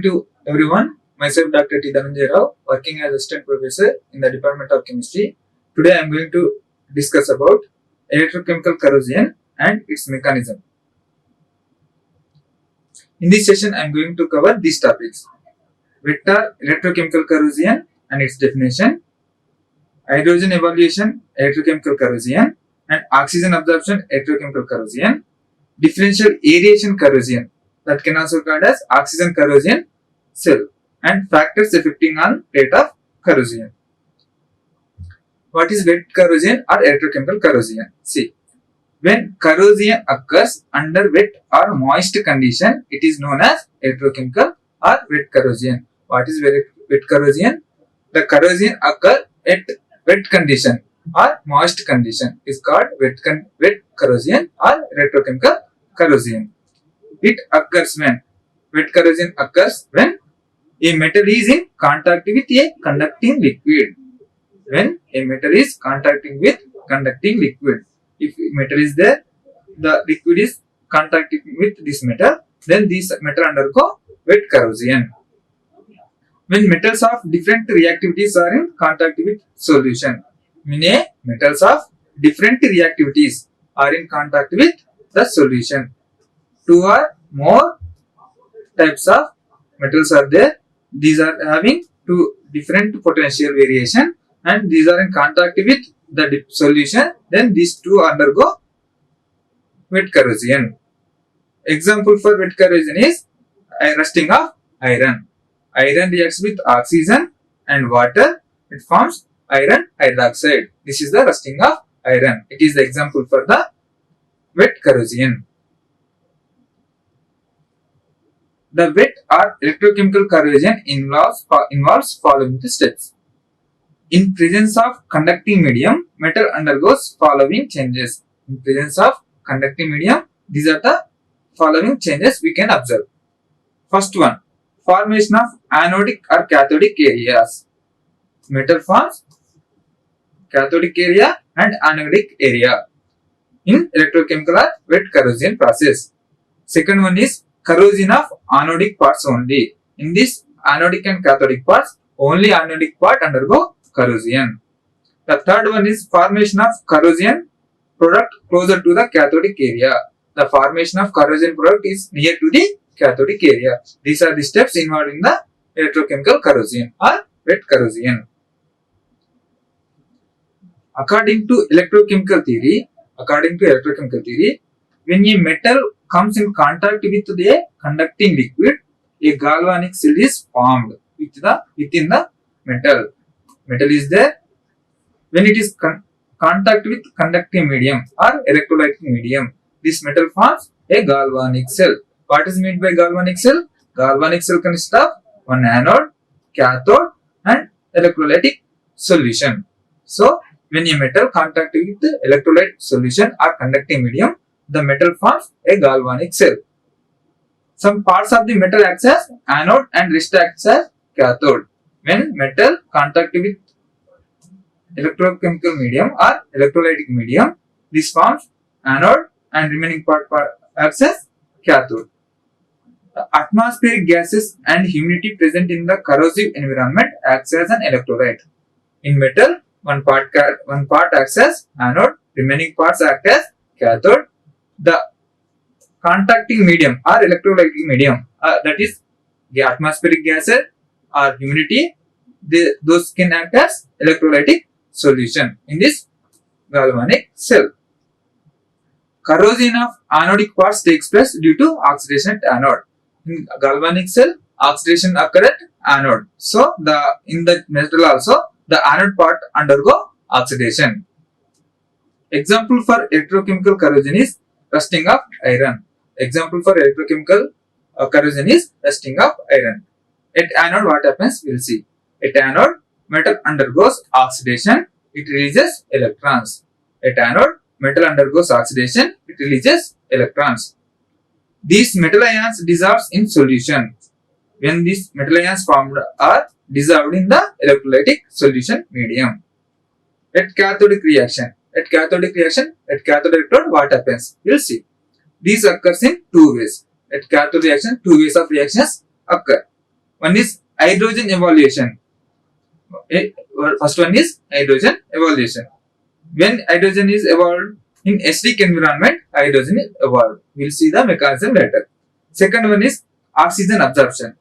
morning to everyone. Myself Dr. Dhananjay Rao, working as assistant professor in the Department of Chemistry. Today I am going to discuss about electrochemical corrosion and its mechanism. In this session I am going to cover these topics: vector electrochemical corrosion and its definition, hydrogen evaluation electrochemical corrosion and oxygen absorption electrochemical corrosion, differential aeration corrosion that can also called as oxygen corrosion cell, and factors affecting on rate of corrosion. What is wet corrosion or electrochemical corrosion? See, when corrosion occurs under wet or moist condition, it is known as electrochemical or wet corrosion. What is wet corrosion? The corrosion occurs at wet condition or moist condition is called wet corrosion or electrochemical corrosion. It occurs when wet corrosion occurs when a metal is in contact with a conducting liquid. When a metal is contacting with conducting liquid, if metal is there, the liquid is contacting with this metal, then this metal undergo wet corrosion. When metals of different reactivities are in contact with solution, meaning metals of different reactivities are in contact with the solution. Two or more types of metals are there. These are having two different potential variation and these are in contact with the solution. Then these two undergo wet corrosion. Example for wet corrosion is rusting of iron. Iron reacts with oxygen and water. It forms iron hydroxide. This is the rusting of iron. It is the example for the wet corrosion. The wet or electrochemical corrosion involves following the steps. In presence of conducting medium, metal undergoes following changes. In presence of conducting medium, these are the following changes we can observe. First one, formation of anodic or cathodic areas. Metal forms cathodic area and anodic area in electrochemical or wet corrosion process. Second one is corrosion of anodic parts only. In this anodic and cathodic parts, only anodic part undergo corrosion. The third one is formation of corrosion product closer to the cathodic area. The formation of corrosion product is near to the cathodic area. These are the steps involved in the electrochemical corrosion or wet corrosion. According to electrochemical theory, when a metal comes in contact with the conducting liquid, a galvanic cell is formed within the metal. Metal is there. When it is contact with conducting medium or electrolytic medium, this metal forms a galvanic cell. What is meant by galvanic cell? Galvanic cell consists of one anode, cathode and electrolytic solution. So, when a metal contact with the electrolyte solution or conducting medium, the metal forms a galvanic cell. Some parts of the metal acts as anode and rest acts as cathode. When metal contact with electrochemical medium or electrolytic medium, this forms anode and remaining part acts as cathode. The atmospheric gases and humidity present in the corrosive environment acts as an electrolyte. In metal, one part acts as anode, remaining parts act as cathode. The contacting medium or electrolytic medium, that is the atmospheric gases or humidity, those can act as electrolytic solution in this galvanic cell. Corrosion of anodic parts takes place due to oxidation at anode. In galvanic cell, oxidation occurs at anode. So, in the metal also, the anode part undergo oxidation. Example for electrochemical corrosion is rusting of iron. Example for electrochemical corrosion is rusting of iron. At anode, what happens? We will see. At anode, metal undergoes oxidation. It releases electrons. At anode, metal undergoes oxidation. It releases electrons. These metal ions dissolve in solution. When these metal ions formed are dissolved in the electrolytic solution medium. At cathodic reaction, at cathode electrode, what happens? We will see. These occurs in two ways. At cathode reaction, two ways of reactions occur. One is hydrogen evaluation. First one is hydrogen evaluation. When hydrogen is evolved in acidic environment, hydrogen is evolved. We'll see the mechanism later. Second one is oxygen absorption.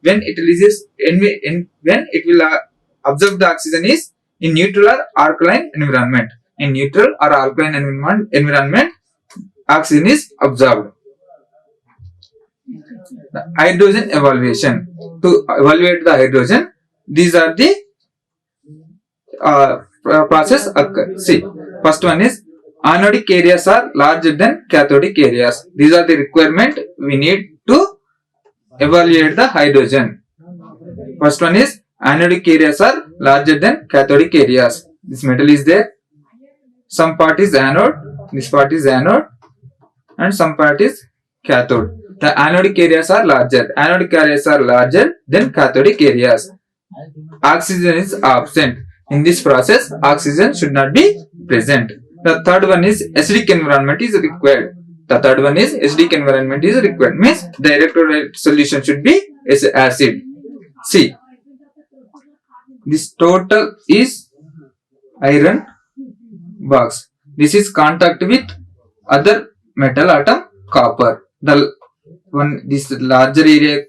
When it releases, when it will absorb the oxygen is in neutral or alkaline environment. In neutral or alkaline environment, oxygen is absorbed. The hydrogen evaluation. To evaluate the hydrogen, these are the process occur. See, first one is anodic areas are larger than cathodic areas. These are the requirement we need to evaluate the hydrogen. First one is anodic areas are larger than cathodic areas. This metal is there. Some part is anode, this part is anode, and some part is cathode. The anodic areas are larger. Anodic areas are larger than cathodic areas. Oxygen is absent. In this process, oxygen should not be present. The third one is acidic environment is required. Means the electrolyte solution should be acid. See, this total is iron box. This is contact with other metal atom copper. The one this larger area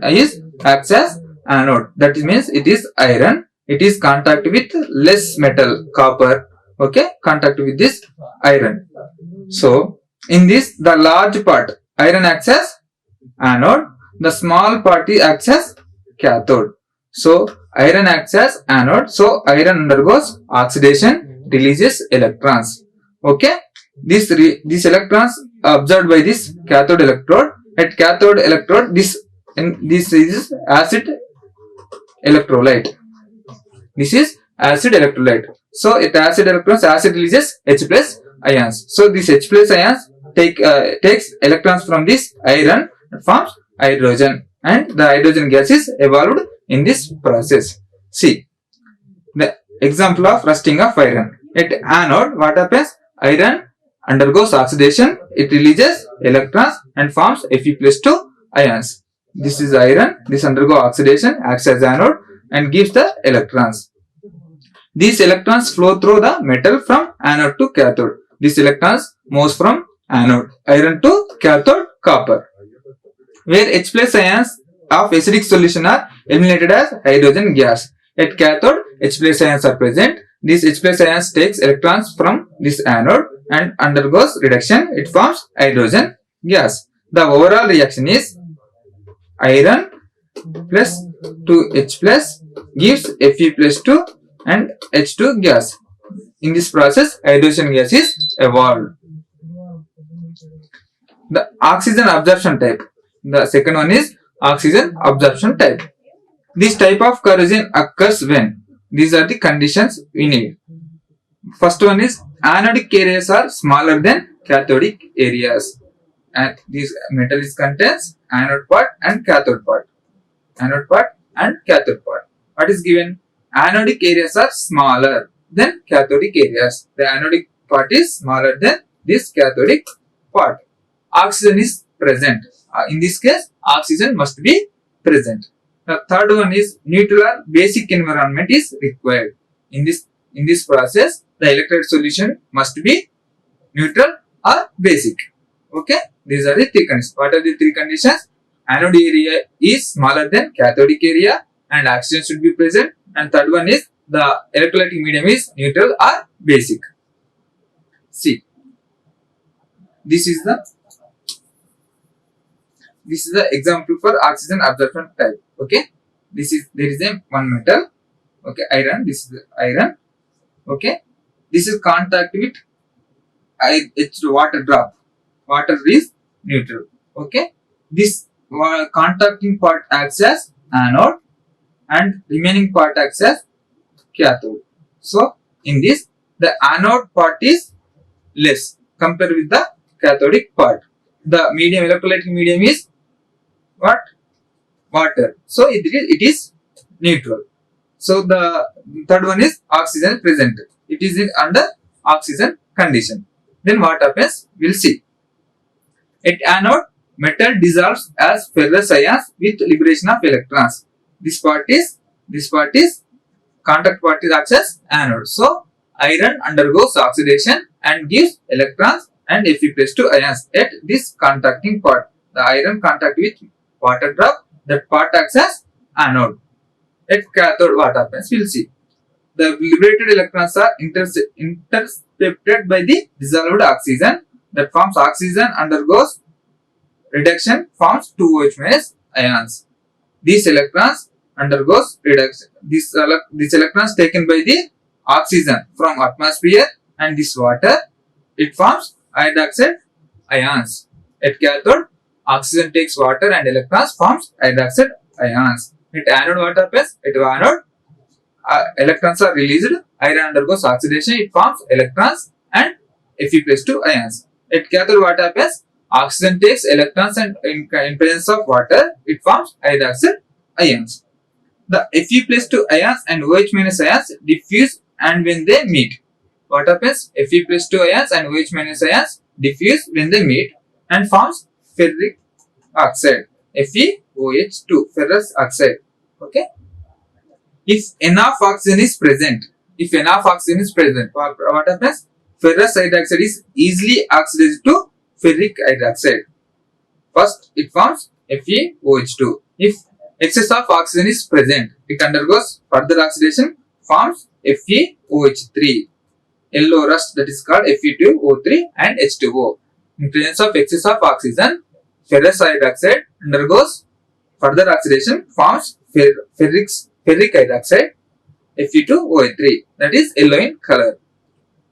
is acts as anode. That means it is iron. It is contact with less metal copper. Okay, contact with this iron. So in this, the large part iron acts as anode. The small part acts as cathode. So iron acts as anode. So iron undergoes oxidation, releases electrons. Okay, these electrons absorbed by this cathode electrode. At cathode electrode, this is acid electrolyte. This is acid electrolyte. So at acid electrons, acid releases H plus ions. So this H plus ions takes electrons from this iron and forms hydrogen, and the hydrogen gas is evolved in this process. See the example of rusting of iron. At anode, what happens? Iron undergoes oxidation, it releases electrons and forms Fe plus 2 ions. This is iron, this undergoes oxidation, acts as anode and gives the electrons. These electrons flow through the metal from anode to cathode. These electrons moves from anode, iron to cathode, copper. Where H plus ions of acidic solution are eliminated as hydrogen gas. At cathode, H plus ions are present. This H plus ions takes electrons from this anode and undergoes reduction. It forms hydrogen gas. The overall reaction is iron plus 2H plus gives Fe plus 2 and H2 gas. In this process, hydrogen gas is evolved. The oxygen absorption type. The second one is oxygen absorption type. This type of corrosion occurs when these are the conditions we need. First one is anodic areas are smaller than cathodic areas, and this metal is contains anode part and cathode part. What is given? Anodic areas are smaller than cathodic areas. The anodic part is smaller than this cathodic part. Oxygen is present. In this case, oxygen must be present. The third one is neutral or basic environment is required. In this process, the electrolyte solution must be neutral or basic. Okay, these are the three conditions. What are the three conditions? Anode area is smaller than cathodic area and oxygen should be present. And third one is the electrolytic medium is neutral or basic. See, this is the example for oxygen absorption type. Okay, there is a one metal. Okay, iron. This is the iron. Okay, this is contact with water drop. Water is neutral. Okay, this contacting part acts as anode and remaining part acts as cathode. So in this, the anode part is less compared with the cathodic part. The medium, electrolytic medium is what? Water. So it is neutral. So the third one is oxygen present. It is under oxygen condition. Then what happens? We'll see. At anode, metal dissolves as ferrous ions with liberation of electrons. This part is contact part is acts as anode. So iron undergoes oxidation and gives electrons and Fe+2 ions at this contacting part. The iron contact with water drop, that part acts as anode. At cathode, what happens? We'll see. The liberated electrons are intercepted by the dissolved oxygen. That forms oxygen undergoes reduction, forms 2OH minus ions. These electrons undergoes reduction. These electrons taken by the oxygen from atmosphere and this water, it forms hydroxide ions. At cathode, oxygen takes water and electrons forms hydroxide ions. At anode, what happens? At anode, electrons are released, iron undergoes oxidation, it forms electrons and Fe+2 ions. At cathode, what happens? Oxygen takes electrons and in presence of water, it forms hydroxide ions. The Fe+2 ions and OH minus ions diffuse, and when they meet, what happens? Fe+2 ions and OH minus ions diffuse when they meet and forms ferric oxide, FeOH2, ferrous oxide. Okay. If enough oxygen is present, what happens? Ferrous hydroxide is easily oxidized to ferric hydroxide. First, it forms FeOH2. If excess of oxygen is present, it undergoes further oxidation, forms FeOH3. Yellow rust, that is called Fe2O3 and H2O. In presence of excess of oxygen, ferrous hydroxide undergoes further oxidation, forms ferric hydroxide, Fe2O3, that is yellow in color.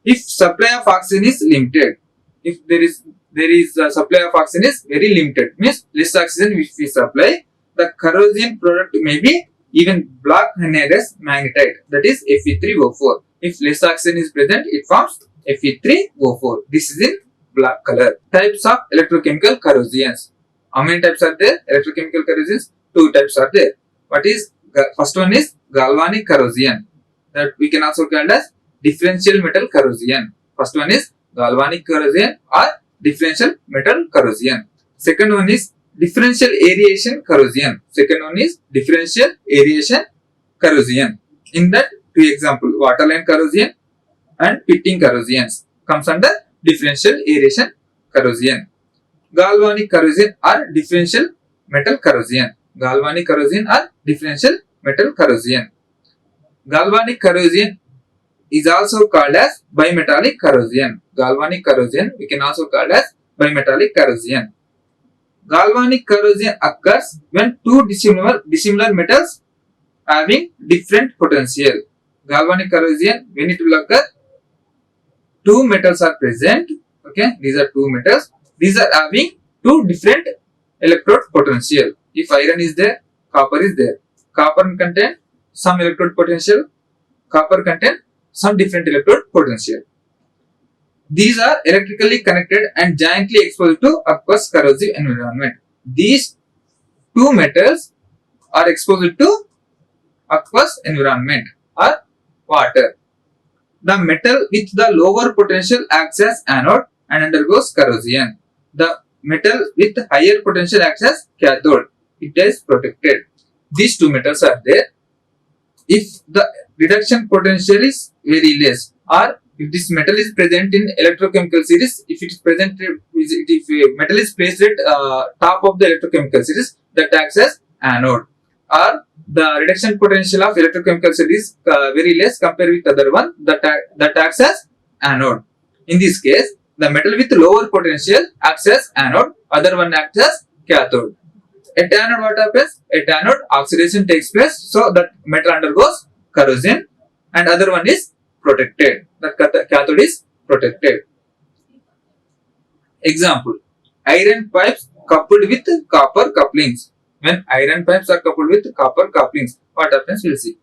If supply of oxygen is limited, if there is a supply of oxygen is very limited, means less oxygen which we supply, the corrosion product may be even black anhydrous magnetite, that is Fe3O4. If less oxygen is present, it forms Fe3O4. This is in black color. Types of electrochemical corrosions. How many types are there? Electrochemical corrosions, 2 types are there. What is? First one is galvanic corrosion, that we can also call as differential metal corrosion. First one is galvanic corrosion or differential metal corrosion. Second one is differential aeration corrosion. In that, 2 examples, water line corrosion and pitting corrosions comes under differential aeration corrosion. Galvanic corrosion or differential metal corrosion. Galvanic corrosion is also called as bimetallic corrosion. We can also call as bimetallic corrosion. Galvanic corrosion occurs when 2 dissimilar metals having different potential. Galvanic corrosion, when it will occur, 2 metals are present. Okay, these are 2 metals. These are having 2 different electrode potential. If iron is there, copper is there. Copper contain some electrode potential. Copper contain some different electrode potential. These are electrically connected and jointly exposed to aqueous corrosive environment. These 2 metals are exposed to aqueous environment or water. The metal with the lower potential acts as anode and undergoes corrosion. The metal with higher potential acts as cathode. It is protected. These 2 metals are there. If the reduction potential is very less, or if this metal is present in electrochemical series, if metal is placed at top of the electrochemical series, that acts as anode. Or the reduction potential of electrochemical series very less compared with other one, that acts as anode. In this case, the metal with lower potential acts as anode, other one acts as cathode. At anode, what happens? At anode, oxidation takes place, so that metal undergoes corrosion, and other one is protected. The cathode is protected. Example: iron pipes coupled with copper couplings. When iron pipes are coupled with copper couplings, what happens? We'll see.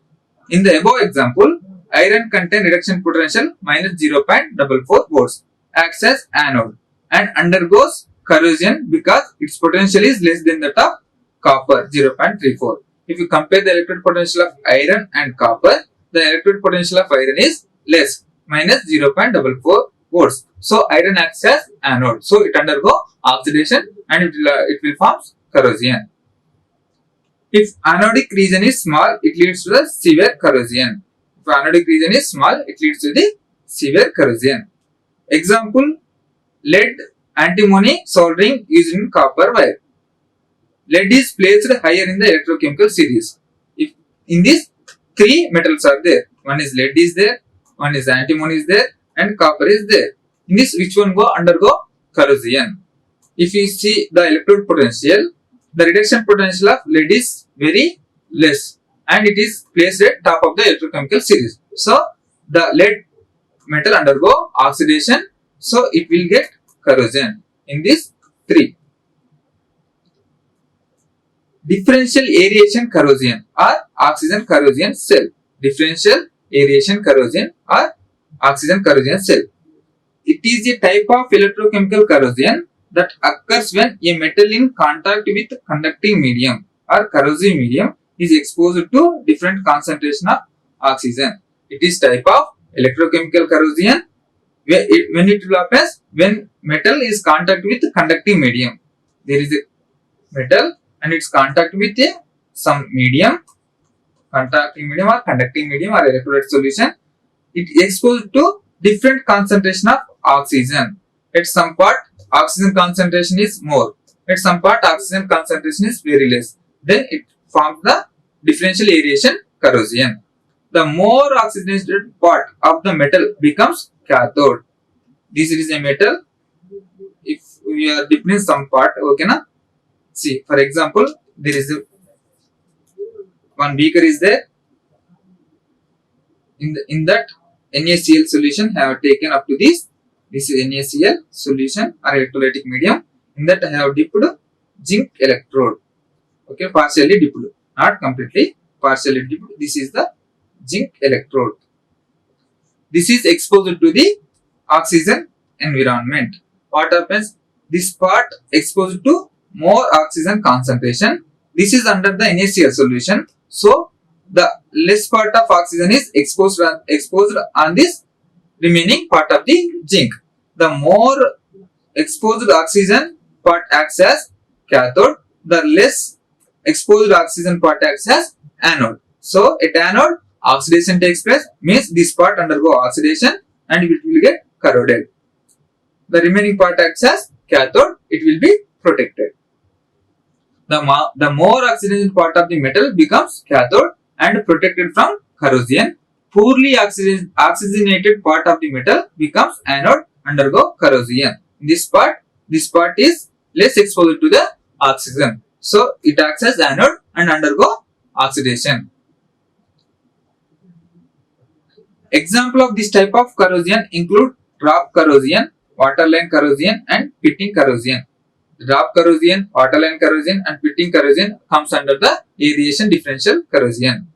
In the above example, iron contain reduction potential minus 0.44 volts, acts as anode, and undergoes corrosion because its potential is less than that of copper, 0.34. If you compare the electrode potential of iron and copper, the electrode potential of iron is less, minus 0.44 volts. So iron acts as anode. So it undergo oxidation and it will form corrosion. If anodic region is small, it leads to the severe corrosion. If anodic region is small, it leads to the severe corrosion. Example, lead antimony soldering used in copper wire. Lead is placed higher in the electrochemical series. If in this three metals are there, one is lead is there, one is antimony is there, and copper is there. In this, which one undergo corrosion? If you see the electrode potential, the reduction potential of lead is very less, and it is placed at top of the electrochemical series. So the lead metal undergo oxidation, so it will get corrosion in this three. Differential aeration corrosion or oxygen corrosion cell. Differential aeration corrosion or oxygen corrosion cell. It is a type of electrochemical corrosion that occurs when a metal in contact with conducting medium or corrosive medium is exposed to different concentration of oxygen. It is type of electrochemical corrosion when it happens when metal is contact with conducting medium. There is a metal and its contact with some medium, contacting medium or conducting medium or electrolyte solution. It is exposed to different concentration of oxygen. At some part, oxygen concentration is more. At some part, oxygen concentration is very less. Then it forms the differential aeration corrosion. The more oxygenated part of the metal becomes cathode. This is a metal. If we are dipping in some part, okay na? See, for example, there is one beaker is there. In that NaCl solution, I have taken up to this. This is NaCl solution or electrolytic medium. In that I have dipped zinc electrode. Okay, partially dipped, not completely, partially dipped. This is the zinc electrode. This is exposed to the oxygen environment. What happens? This part exposed to more oxygen concentration. This is under the NaCl solution. So the less part of oxygen is exposed on this remaining part of the zinc. The more exposed oxygen part acts as cathode. The less exposed oxygen part acts as anode. So at anode, oxidation takes place, means this part undergo oxidation and it will get corroded. The remaining part acts as cathode, it will be protected. The more oxygenated part of the metal becomes cathode and protected from corrosion. Poorly oxygenated part of the metal becomes anode, undergo corrosion. This part is less exposed to the oxygen. So it acts as anode and undergo oxidation. Example of this type of corrosion include drop corrosion, waterline corrosion and pitting corrosion. Drop corrosion, waterline corrosion and pitting corrosion comes under the aeration differential corrosion.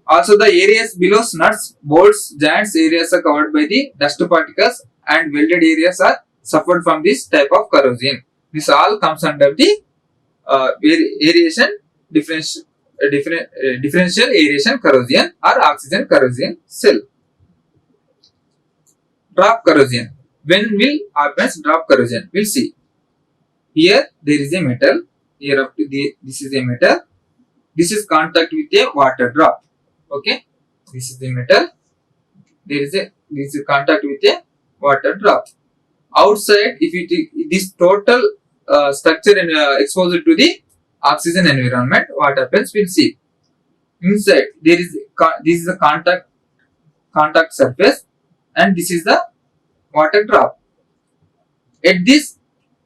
Also the areas below nuts, bolts, joints areas are covered by the dust particles and welded areas are suffered from this type of corrosion. This all comes under the aeration differential aeration corrosion or oxygen corrosion cell. Drop corrosion. When will happens drop corrosion? We'll see. Here there is a metal. Here up to this is a metal. This is contact with a water drop. Okay. This is the metal. This is contact with a water drop. Outside, if this total structure exposed to the oxygen environment, what happens? We'll see. Inside there is this is the contact surface and this is the water drop. At this,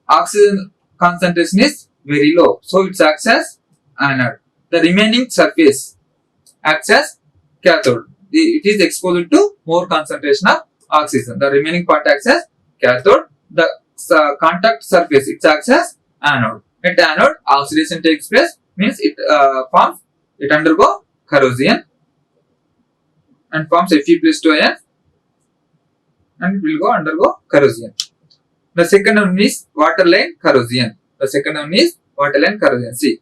oxygen concentration is very low, so it acts as anode. The remaining surface acts as cathode. It is exposed to more concentration of oxygen. The remaining part acts as cathode. The contact surface it acts as anode. At anode, oxidation takes place, means it undergo corrosion and forms Fe+2 ions and it will undergo corrosion. The second one is waterline corrosion. See,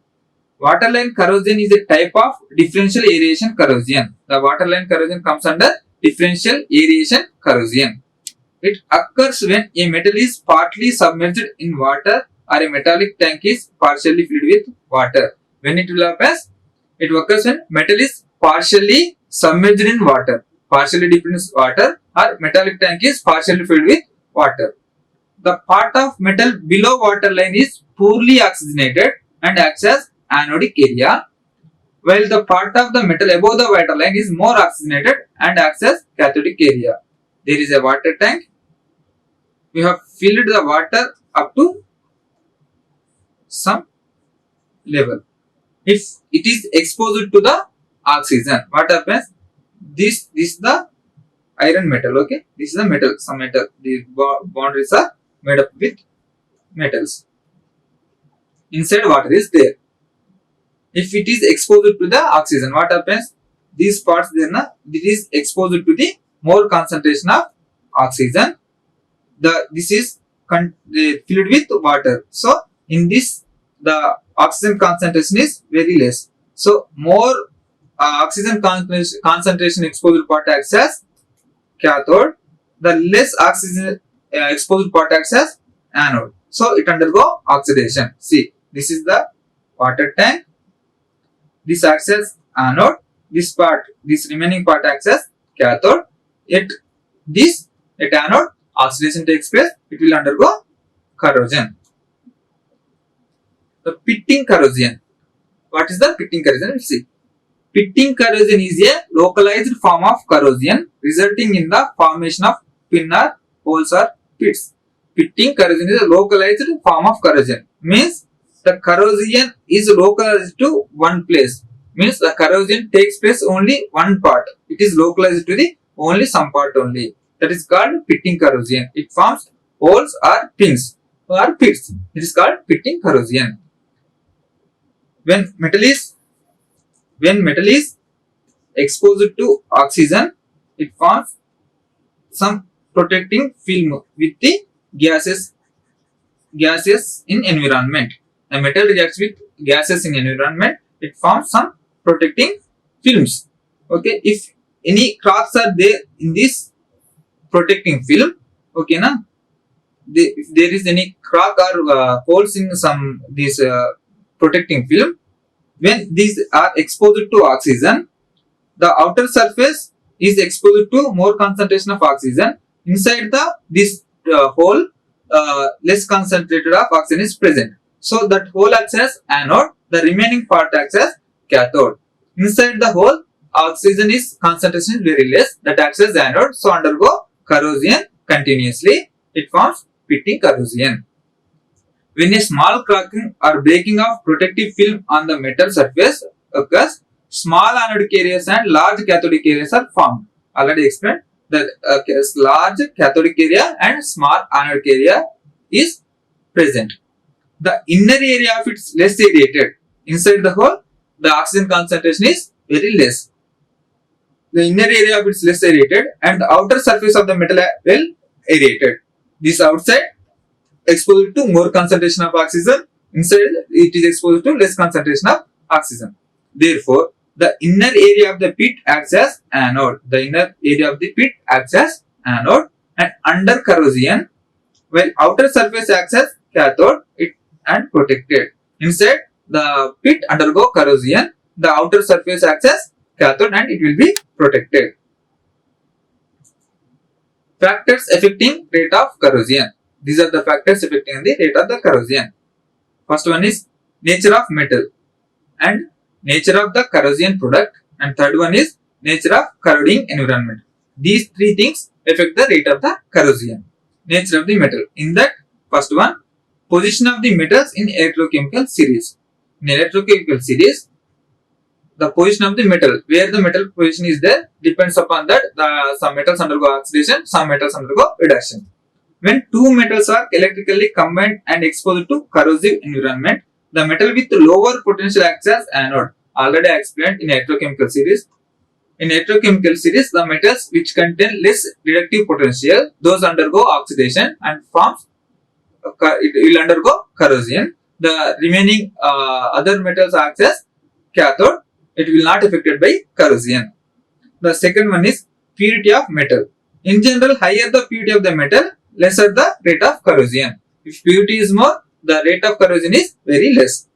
waterline corrosion is a type of differential aeration corrosion. The waterline corrosion comes under differential aeration corrosion. It occurs when a metal is partly submerged in water or a metallic tank is partially filled with water. When it will happen, it occurs when metal is partially submerged in water, partially dipped in water, or metallic tank is partially filled with water. The part of metal below water line is poorly oxygenated and acts as anodic area, while the part of the metal above the water line is more oxygenated and acts as cathodic area. There is a water tank. We have filled the water up to some level. If it is exposed to the oxygen, what happens? This is the iron metal. Okay, this is the metal. Some metal. The boundaries are made up with metals. Inside water is there. If it is exposed to the oxygen, what happens? These parts then it is exposed to the more concentration of oxygen. This is filled with water. So in this the oxygen concentration is very less. So more oxygen concentration exposed part acts as cathode. The less oxygen exposed part acts as anode. So it undergo oxidation. See, this is the water tank. This acts as anode. This remaining part acts as cathode. At anode, oxidation takes place. It will undergo corrosion. The pitting corrosion. What is the pitting corrosion? Let's see. Pitting corrosion is a localized form of corrosion resulting in the formation of pin or holes or pits. Pitting corrosion is a localized form of corrosion. Means the corrosion is localized to one place. Means the corrosion takes place only one part. It is localized to the only some part only. That is called pitting corrosion. It forms holes or pins or pits. It is called pitting corrosion. When metal is exposed to oxygen, it forms some protecting film with the gases in environment. The metal reacts with gases in environment. It forms some protecting films. Okay, if any cracks are there in this protecting film, okay, if there is any crack or holes in this protecting film, when these are exposed to oxygen, the outer surface is exposed to more concentration of oxygen. Inside this hole, less concentrated of oxygen is present. So that hole acts as anode. The remaining part acts as cathode. Inside the hole, oxygen concentration is very less. That acts as anode. So undergo corrosion continuously. It forms pitting corrosion. When a small cracking or breaking of protective film on the metal surface occurs, small anodic areas and large cathodic areas are formed. Already explained that large cathodic area and small anodic area is present. The inner area of it is less aerated. Inside the hole, the oxygen concentration is very less. The inner area of it is less aerated and the outer surface of the metal well aerated. This outside exposed to more concentration of oxygen. Inside it is exposed to less concentration of oxygen. Therefore, the inner area of the pit acts as anode. The inner area of the pit acts as anode and under corrosion, while outer surface acts as cathode and protected. Inside the pit undergo corrosion, the outer surface acts as cathode and it will be protected. Factors affecting rate of corrosion. These are the factors affecting the rate of the corrosion. First one is nature of metal and nature of the corrosion product, and third one is nature of corroding environment. These three things affect the rate of the corrosion. Nature of the metal. In that, first one, position of the metals in electrochemical series. In electrochemical series, the position of the metal, where the metal position is there, depends upon that. Some metals undergo oxidation, some metals undergo reduction. When two metals are electrically combined and exposed to corrosive environment, the metal with lower potential acts as anode. Already I explained in electrochemical series. In electrochemical series, the metals which contain less reductive potential, those undergo oxidation and it will undergo corrosion. The remaining other metals acts as cathode. It will not affected by corrosion. The second one is purity of metal. In general, higher the purity of the metal, lesser the rate of corrosion. If purity is more, the rate of corrosion is very less.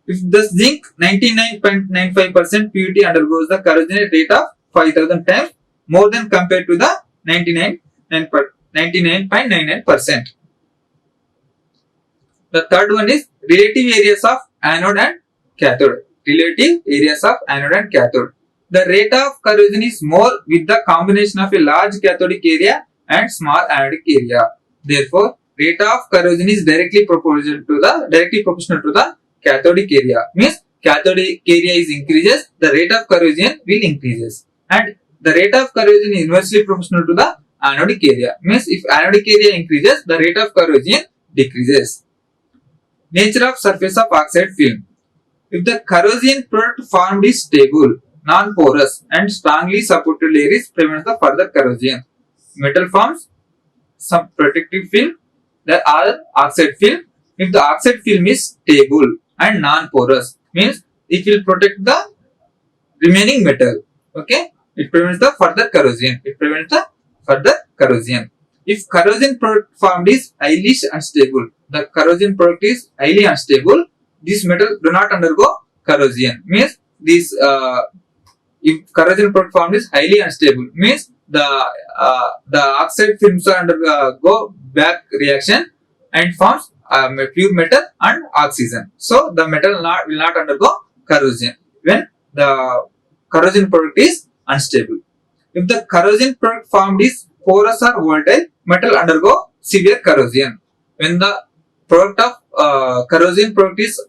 If the zinc 99.95% purity undergoes the corrosion rate of 5000 times more than compared to the 99.99%. The third one is relative areas of anode and cathode. Relative areas of anode and cathode. The rate of corrosion is more with the combination of a large cathodic area and small anodic area. Therefore, rate of corrosion is directly proportional to the cathodic area. Means cathodic area is increases, the rate of corrosion will increases, and the rate of corrosion is inversely proportional to the anodic area. Means if anodic area increases, the rate of corrosion decreases. Nature of surface of oxide film. If the corrosion product formed is stable, non-porous and strongly supported layers prevents the further corrosion. Metal forms some protective film, the other oxide film. If the oxide film is stable and non-porous, means it will protect the remaining metal. Okay, it prevents the further corrosion. If corrosion product formed is highly unstable, the corrosion product is highly unstable, this metal do not undergo corrosion. Means this if corrosion product formed is highly unstable, means the oxide films undergo back reaction and forms pure metal and oxygen. So the metal will not undergo corrosion when the corrosion product is unstable. If the corrosion product formed is porous or volatile, metal undergo severe corrosion. When the product of corrosion product is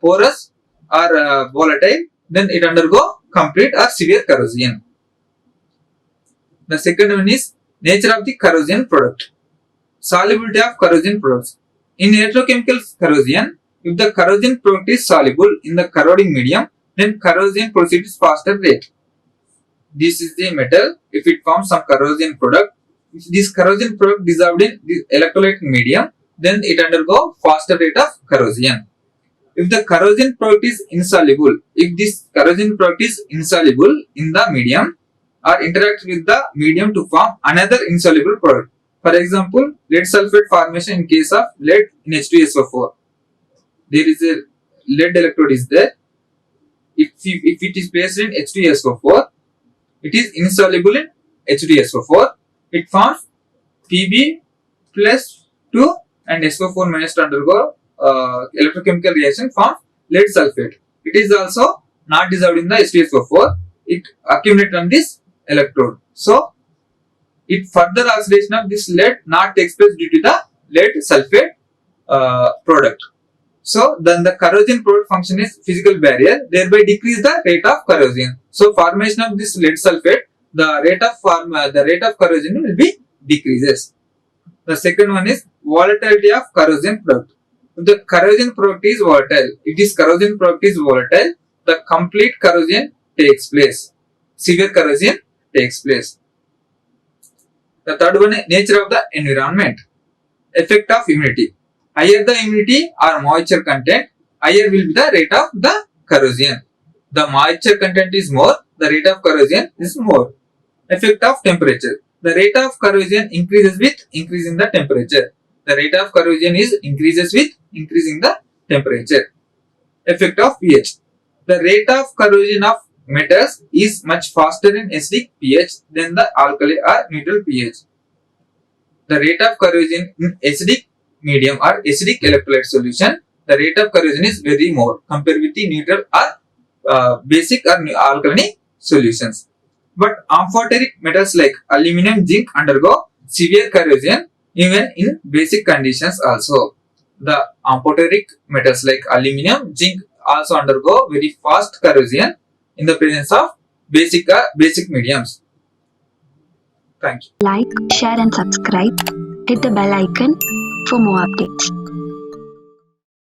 porous or volatile, then it undergo complete or severe corrosion. The second one is nature of the corrosion product. Solubility of corrosion products. In electrochemical corrosion, if the corrosion product is soluble in the corroding medium, then corrosion proceeds faster rate. This is the metal. If it forms some corrosion product, if this corrosion product dissolved in the electrolytic medium, then it undergo faster rate of corrosion. If the corrosion product is insoluble, if this corrosion product is insoluble in the medium or interacts with the medium to form another insoluble product. For example, lead sulfate formation in case of lead in H2SO4. There is a lead electrode is there. If it is placed in H2SO4, it is insoluble in H2SO4. It forms Pb plus 2 and SO4 minus to undergo electrochemical reaction forms lead sulfate. It is also not dissolved in the H2SO4. It accumulates on this electrode. So, it further oxidation of this lead not takes place due to the lead sulfate product. So, then the corrosion product function is physical barrier, thereby decrease the rate of corrosion. So, formation of this lead sulfate, the rate of corrosion will be decreases. The second one is volatility of corrosion product. If the corrosion product is volatile, the complete corrosion takes place. Severe corrosion takes place. The third one is nature of the environment. Effect of humidity. Higher the humidity or moisture content, higher will be the rate of the corrosion. The moisture content is more, the rate of corrosion is more. Effect of temperature. The rate of corrosion increases with increasing the temperature. The rate of corrosion increases with increasing the temperature. Effect of pH. The rate of corrosion of metals is much faster in acidic pH than the alkali or neutral pH. The rate of corrosion in acidic medium or acidic electrolyte solution, the rate of corrosion is very more compared with the neutral or basic or alkaline solutions. But amphoteric metals like aluminum, zinc undergo severe corrosion even in basic conditions also. The amphoteric metals like aluminum, zinc also undergo very fast corrosion in the presence of basic mediums. Thank you. Like, share and subscribe. Hit the bell icon for more updates.